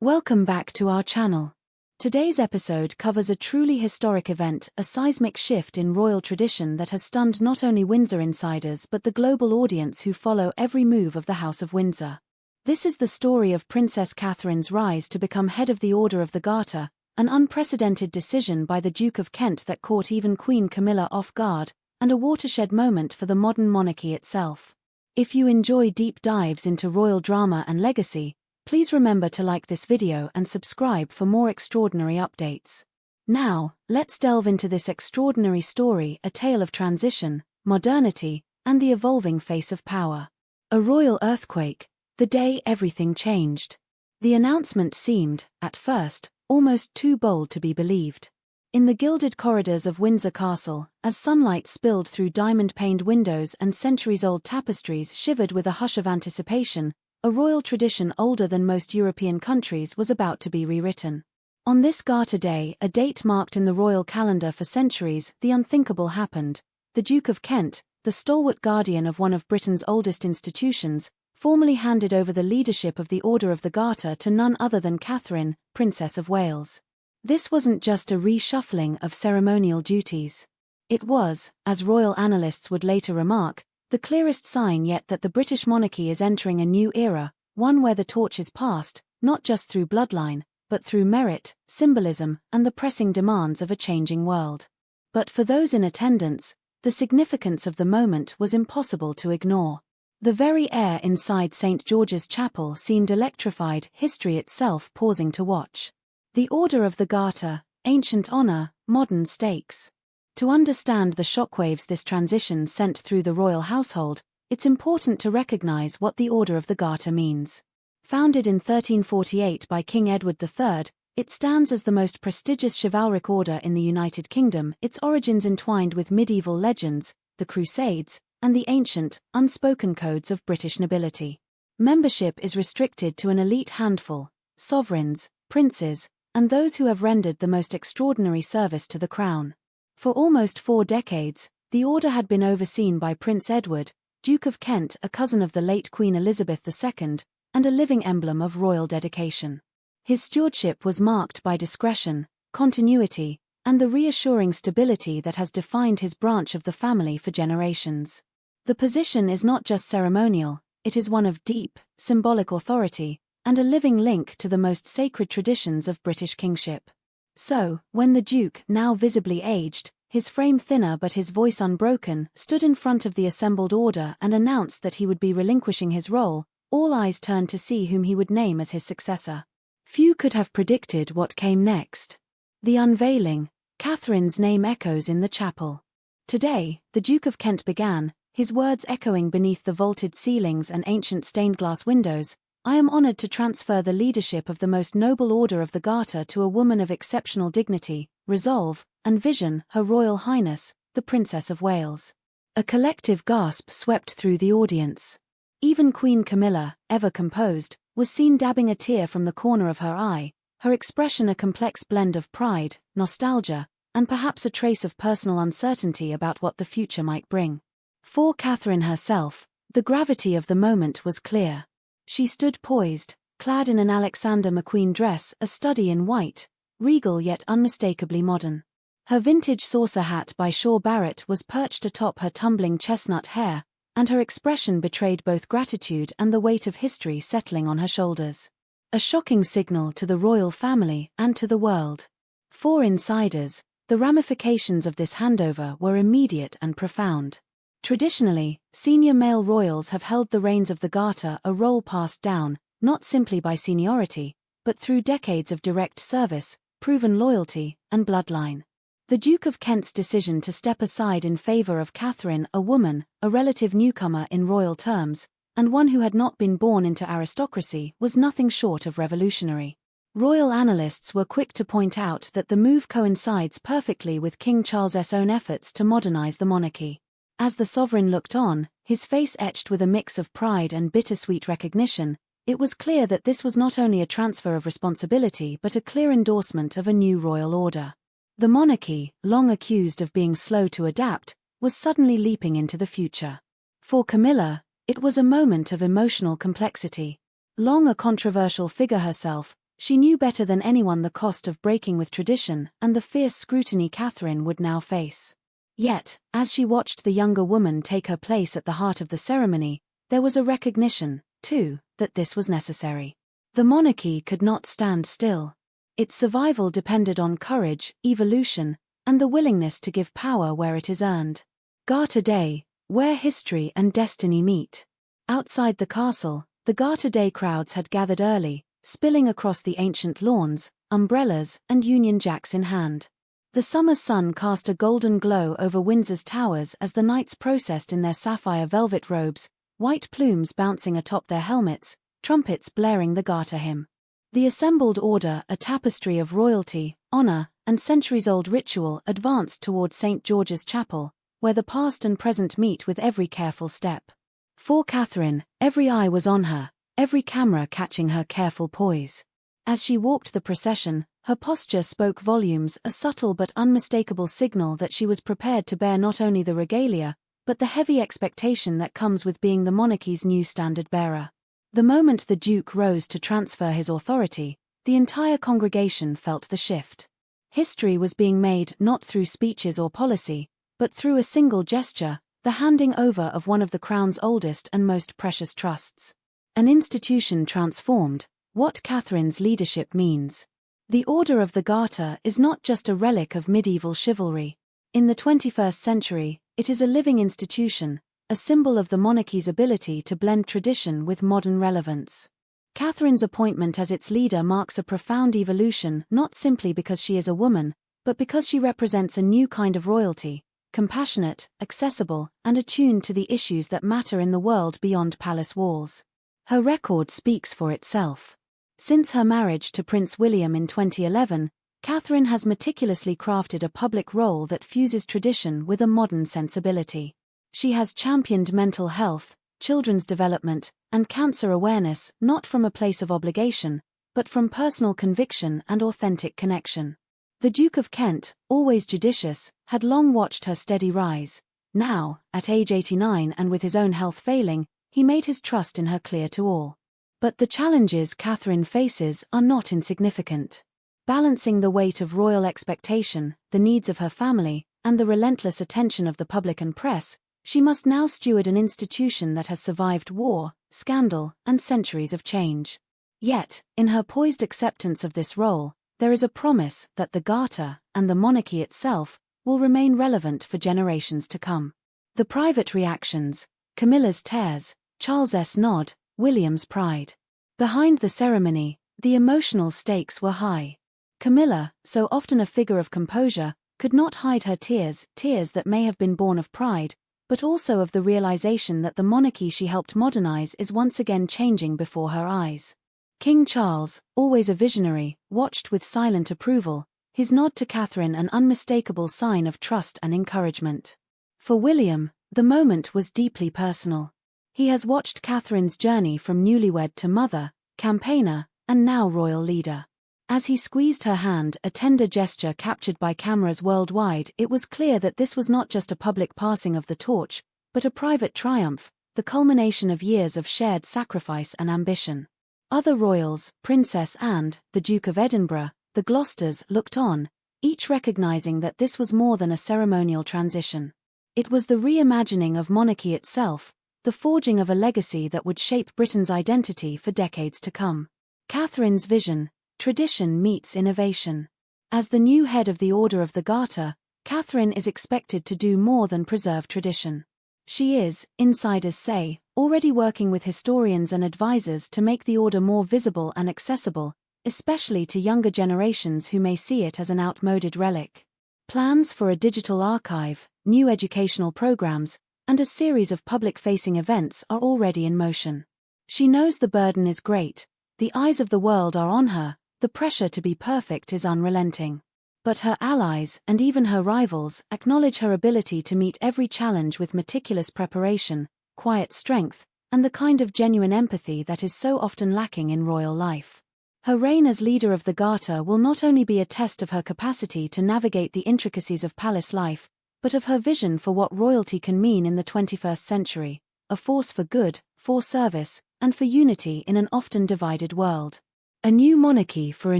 Welcome back to our channel. Today's episode covers a truly historic event, a seismic shift in royal tradition that has stunned not only Windsor insiders but the global audience who follow every move of the House of Windsor. This is the story of Princess Catherine's rise to become head of the Order of the Garter, an unprecedented decision by the Duke of Kent that caught even Queen Camilla off guard, and a watershed moment for the modern monarchy itself. If you enjoy deep dives into royal drama and legacy, please remember to like this video and subscribe for more extraordinary updates. Now, let's delve into this extraordinary story, a tale of transition, modernity, and the evolving face of power. A royal earthquake, the day everything changed. The announcement seemed, at first, almost too bold to be believed. In the gilded corridors of Windsor Castle, as sunlight spilled through diamond-paned windows and centuries-old tapestries shivered with a hush of anticipation, a royal tradition older than most European countries was about to be rewritten. On this Garter Day, a date marked in the royal calendar for centuries, the unthinkable happened. The Duke of Kent, the stalwart guardian of one of Britain's oldest institutions, formally handed over the leadership of the Order of the Garter to none other than Catherine, Princess of Wales. This wasn't just a reshuffling of ceremonial duties. It was, as royal analysts would later remark, the clearest sign yet that the British monarchy is entering a new era, one where the torch is passed, not just through bloodline, but through merit, symbolism, and the pressing demands of a changing world. But for those in attendance, the significance of the moment was impossible to ignore. The very air inside St. George's Chapel seemed electrified, history itself pausing to watch. The Order of the Garter, ancient honor, modern stakes. To understand the shockwaves this transition sent through the royal household, it's important to recognize what the Order of the Garter means. Founded in 1348 by King Edward III, it stands as the most prestigious chivalric order in the United Kingdom, its origins entwined with medieval legends, the Crusades, and the ancient, unspoken codes of British nobility. Membership is restricted to an elite handful: sovereigns, princes, and those who have rendered the most extraordinary service to the crown. For almost 4 decades, the order had been overseen by Prince Edward, Duke of Kent, a cousin of the late Queen Elizabeth II, and a living emblem of royal dedication. His stewardship was marked by discretion, continuity, and the reassuring stability that has defined his branch of the family for generations. The position is not just ceremonial, it is one of deep, symbolic authority, and a living link to the most sacred traditions of British kingship. So, when the Duke, now visibly aged, his frame thinner but his voice unbroken, stood in front of the assembled order and announced that he would be relinquishing his role, all eyes turned to see whom he would name as his successor. Few could have predicted what came next. The unveiling, Catherine's name echoes in the chapel. Today, the Duke of Kent began, his words echoing beneath the vaulted ceilings and ancient stained-glass windows. I am honored to transfer the leadership of the most noble Order of the Garter to a woman of exceptional dignity, resolve, and vision, Her Royal Highness, the Princess of Wales. A collective gasp swept through the audience. Even Queen Camilla, ever composed, was seen dabbing a tear from the corner of her eye, her expression a complex blend of pride, nostalgia, and perhaps a trace of personal uncertainty about what the future might bring. For Catherine herself, the gravity of the moment was clear. She stood poised, clad in an Alexander McQueen dress, a study in white, regal yet unmistakably modern. Her vintage saucer hat by Shaw Barrett was perched atop her tumbling chestnut hair, and her expression betrayed both gratitude and the weight of history settling on her shoulders. A shocking signal to the royal family and to the world. For insiders, the ramifications of this handover were immediate and profound. Traditionally, senior male royals have held the reins of the Garter, a role passed down, not simply by seniority, but through decades of direct service, proven loyalty, and bloodline. The Duke of Kent's decision to step aside in favor of Catherine, a woman, a relative newcomer in royal terms, and one who had not been born into aristocracy, was nothing short of revolutionary. Royal analysts were quick to point out that the move coincides perfectly with King Charles's own efforts to modernize the monarchy. As the sovereign looked on, his face etched with a mix of pride and bittersweet recognition, it was clear that this was not only a transfer of responsibility but a clear endorsement of a new royal order. The monarchy, long accused of being slow to adapt, was suddenly leaping into the future. For Camilla, it was a moment of emotional complexity. Long a controversial figure herself, She knew better than anyone the cost of breaking with tradition and the fierce scrutiny Catherine would now face. Yet, as she watched the younger woman take her place at the heart of the ceremony, there was a recognition, too, that this was necessary. The monarchy could not stand still. Its survival depended on courage, evolution, and the willingness to give power where it is earned. Garter Day, where history and destiny meet. Outside the castle, the Garter Day crowds had gathered early, spilling across the ancient lawns, umbrellas and Union Jacks in hand. The summer sun cast a golden glow over Windsor's towers as the knights processed in their sapphire velvet robes, white plumes bouncing atop their helmets, trumpets blaring the Garter hymn. The assembled order, a tapestry of royalty, honor, and centuries-old ritual, advanced toward St. George's Chapel, where the past and present meet with every careful step. For Catherine, every eye was on her, every camera catching her careful poise. As she walked the procession, her posture spoke volumes, a subtle but unmistakable signal that she was prepared to bear not only the regalia, but the heavy expectation that comes with being the monarchy's new standard-bearer. The moment the Duke rose to transfer his authority, the entire congregation felt the shift. History was being made not through speeches or policy, but through a single gesture, the handing over of one of the Crown's oldest and most precious trusts. An institution transformed, what Catherine's leadership means. The Order of the Garter is not just a relic of medieval chivalry. In the 21st century, it is a living institution, a symbol of the monarchy's ability to blend tradition with modern relevance. Catherine's appointment as its leader marks a profound evolution, not simply because she is a woman, but because she represents a new kind of royalty, compassionate, accessible, and attuned to the issues that matter in the world beyond palace walls. Her record speaks for itself. Since her marriage to Prince William in 2011, Catherine has meticulously crafted a public role that fuses tradition with a modern sensibility. She has championed mental health, children's development, and cancer awareness not from a place of obligation, but from personal conviction and authentic connection. The Duke of Kent, always judicious, had long watched her steady rise. Now, at age 89 and with his own health failing, he made his trust in her clear to all. But the challenges Catherine faces are not insignificant. Balancing the weight of royal expectation, the needs of her family, and the relentless attention of the public and press, she must now steward an institution that has survived war, scandal, and centuries of change. Yet, in her poised acceptance of this role, there is a promise that the Garter, and the monarchy itself, will remain relevant for generations to come. The private reactions, Camilla's tears, Charles' nod, William's pride. Behind the ceremony, the emotional stakes were high. Camilla, so often a figure of composure, could not hide her tears that may have been born of pride, but also of the realization that the monarchy she helped modernize is once again changing before her eyes. King Charles, always a visionary, watched with silent approval, his nod to Catherine an unmistakable sign of trust and encouragement. For William, the moment was deeply personal. He has watched Catherine's journey from newlywed to mother, campaigner, and now royal leader. As he squeezed her hand, a tender gesture captured by cameras worldwide, it was clear that this was not just a public passing of the torch, but a private triumph, the culmination of years of shared sacrifice and ambition. Other royals, Princess Anne, the Duke of Edinburgh, the Gloucesters, looked on, each recognizing that this was more than a ceremonial transition. It was the reimagining of monarchy itself, the forging of a legacy that would shape Britain's identity for decades to come. Catherine's vision: tradition meets innovation. As the new head of the Order of the Garter, Catherine is expected to do more than preserve tradition. She is, insiders say, already working with historians and advisors to make the order more visible and accessible, especially to younger generations who may see it as an outmoded relic. Plans for a digital archive, new educational programs, and a series of public-facing events are already in motion. She knows the burden is great, the eyes of the world are on her, the pressure to be perfect is unrelenting. But her allies, and even her rivals, acknowledge her ability to meet every challenge with meticulous preparation, quiet strength, and the kind of genuine empathy that is so often lacking in royal life. Her reign as leader of the Garter will not only be a test of her capacity to navigate the intricacies of palace life, but of her vision for what royalty can mean in the 21st century, a force for good, for service, and for unity in an often divided world. A new monarchy for a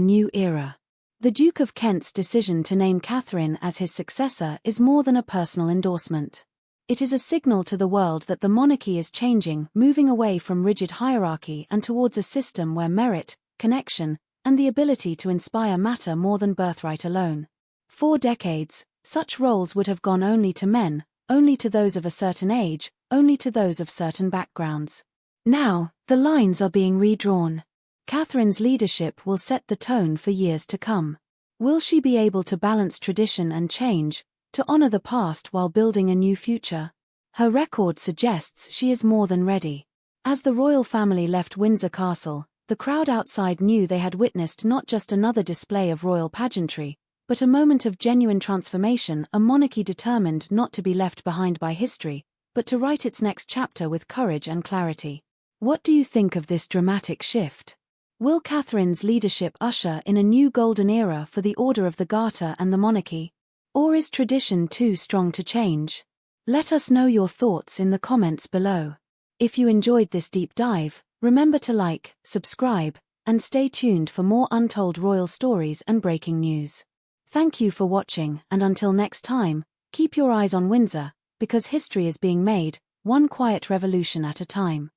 new era. The Duke of Kent's decision to name Catherine as his successor is more than a personal endorsement. It is a signal to the world that the monarchy is changing, moving away from rigid hierarchy and towards a system where merit, connection, and the ability to inspire matter more than birthright alone. For decades, such roles would have gone only to men, only to those of a certain age, only to those of certain backgrounds. Now, the lines are being redrawn. Catherine's leadership will set the tone for years to come. Will she be able to balance tradition and change, to honor the past while building a new future? Her record suggests she is more than ready. As the royal family left Windsor Castle, the crowd outside knew they had witnessed not just another display of royal pageantry, but a moment of genuine transformation, a monarchy determined not to be left behind by history, but to write its next chapter with courage and clarity. What do you think of this dramatic shift? Will Catherine's leadership usher in a new golden era for the Order of the Garter and the monarchy? Or is tradition too strong to change? Let us know your thoughts in the comments below. If you enjoyed this deep dive, remember to like, subscribe, and stay tuned for more untold royal stories and breaking news. Thank you for watching, and until next time, keep your eyes on Windsor, because history is being made, one quiet revolution at a time.